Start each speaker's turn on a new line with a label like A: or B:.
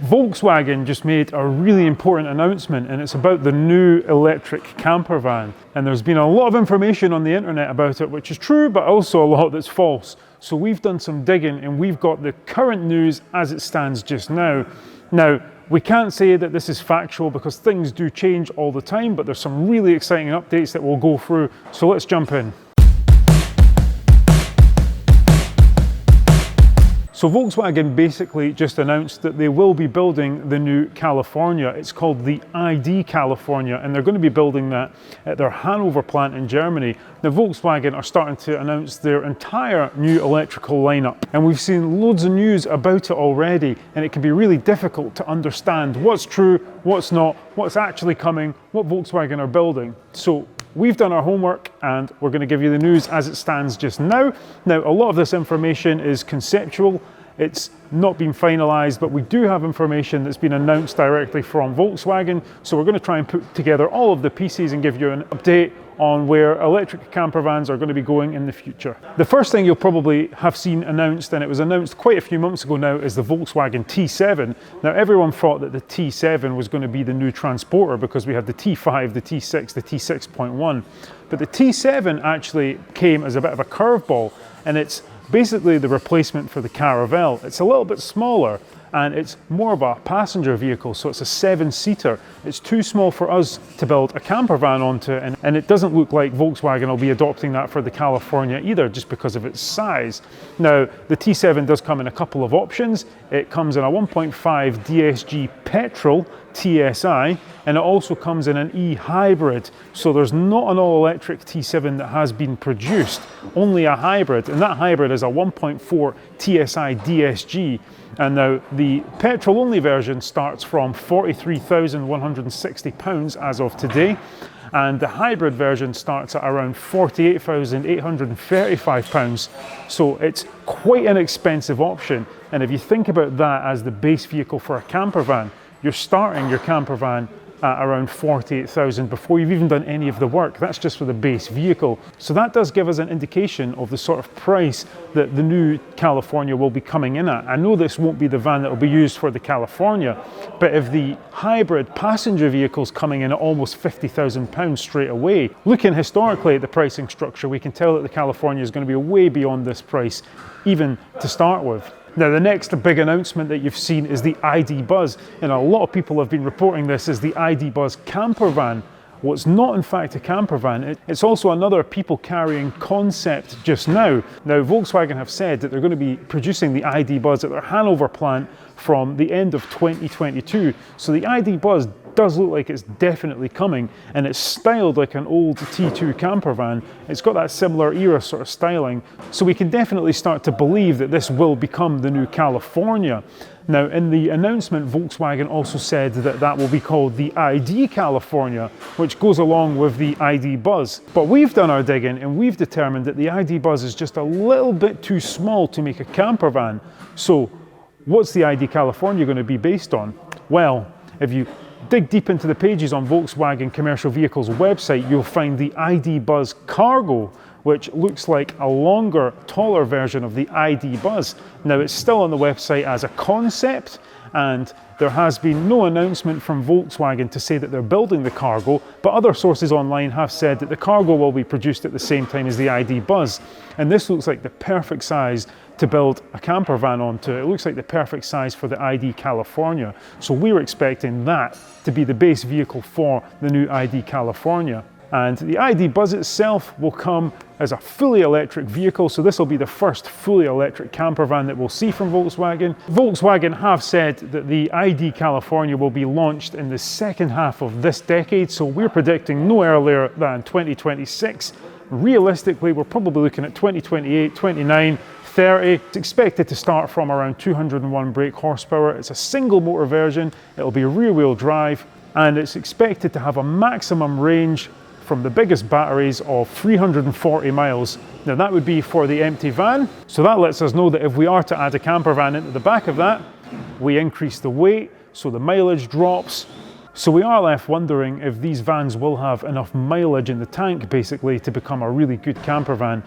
A: Volkswagen just made a really important announcement, and it's about the new electric camper van. And there's been a lot of information on the internet about it, which is true, but also a lot that's false. So we've done some digging and we've got the current news as it stands just now. Now, we can't say that this is factual because things do change all the time, but there's some really exciting updates that we'll go through. So let's jump in. So Volkswagen basically just announced that they will be building the new California. It's called the ID California, and they're going to be building that at their Hanover plant in Germany. Now Volkswagen are starting to announce their entire new electrical lineup, and we've seen loads of news about it already, and it can be really difficult to understand what's true, what's not, what's actually coming, what Volkswagen are building. So we've done our homework and we're going to give you the news as it stands just now. Now, a lot of this information is conceptual. It's not been finalized, but we do have information that's been announced directly from Volkswagen. So we're going to try and put together all of the pieces and give you an update on where electric camper vans are going to be going in the future. The first thing you'll probably have seen announced, and it was announced quite a few months ago now, is the Volkswagen T7. Now everyone thought that the T7 was going to be the new Transporter because we had the T5, the T6, the T6.1. But the T7 actually came as a bit of a curveball, and it's basically the replacement for the Caravelle. It's a little bit smaller and it's more of a passenger vehicle, so it's a 7-seater. It's too small for us to build a camper van onto, and it doesn't look like Volkswagen will be adopting that for the California either, just because of its size. Now, the T7 does come in a couple of options. It comes in a 1.5 DSG petrol TSI, and it also comes in an e-hybrid. So there's not an all-electric T7 that has been produced, only a hybrid, and that hybrid is a 1.4 TSI DSG. And now the petrol-only version starts from £43,160 as of today, and the hybrid version starts at around £48,835. So it's quite an expensive option. And if you think about that as the base vehicle for a camper van, you're starting your camper van at around 48,000 before you've even done any of the work. That's just for the base vehicle. So that does give us an indication of the sort of price that the new California will be coming in at. I know this won't be the van that will be used for the California, but if the hybrid passenger vehicle's coming in at almost £50,000 straight away, looking historically at the pricing structure, we can tell that the California is going to be way beyond this price, even to start with. Now, the next big announcement that you've seen is the ID Buzz, and a lot of people have been reporting this as the ID Buzz camper van. Well, it's not in fact a camper van, it's also another people carrying concept just now. Now, Volkswagen have said that they're going to be producing the ID Buzz at their Hanover plant from the end of 2022. So the ID Buzz does look like it's definitely coming, and it's styled like an old T2 camper van. It's got that similar era sort of styling, so we can definitely start to believe that this will become the new California. Now, in the announcement, Volkswagen also said that that will be called the ID California, which goes along with the ID Buzz. But we've done our digging and we've determined that the ID Buzz is just a little bit too small to make a camper van. So what's the ID California going to be based on? Well, if you dig deep into the pages on Volkswagen Commercial Vehicles website, you'll find the ID Buzz Cargo, which looks like a longer, taller version of the ID Buzz. Now, it's still on the website as a concept, and there has been no announcement from Volkswagen to say that they're building the Cargo, but other sources online have said that the Cargo will be produced at the same time as the ID Buzz. And this looks like the perfect size to build a camper van onto. It looks like the perfect size for the ID California. So we're expecting that to be the base vehicle for the new ID California. And the ID Buzz itself will come as a fully electric vehicle, so this will be the first fully electric camper van that we'll see from Volkswagen. Volkswagen have said that the ID California will be launched in the second half of this decade, so we're predicting no earlier than 2026. Realistically, we're probably looking at 2028, 29, 30. It's expected to start from around 201 brake horsepower. It's a single motor version, it'll be rear-wheel drive, and it's expected to have a maximum range from the biggest batteries of 340 miles. Now that would be for the empty van, so that lets us know that if we are to add a camper van into the back of that, we increase the weight, so the mileage drops. So we are left wondering if these vans will have enough mileage in the tank basically to become a really good camper van.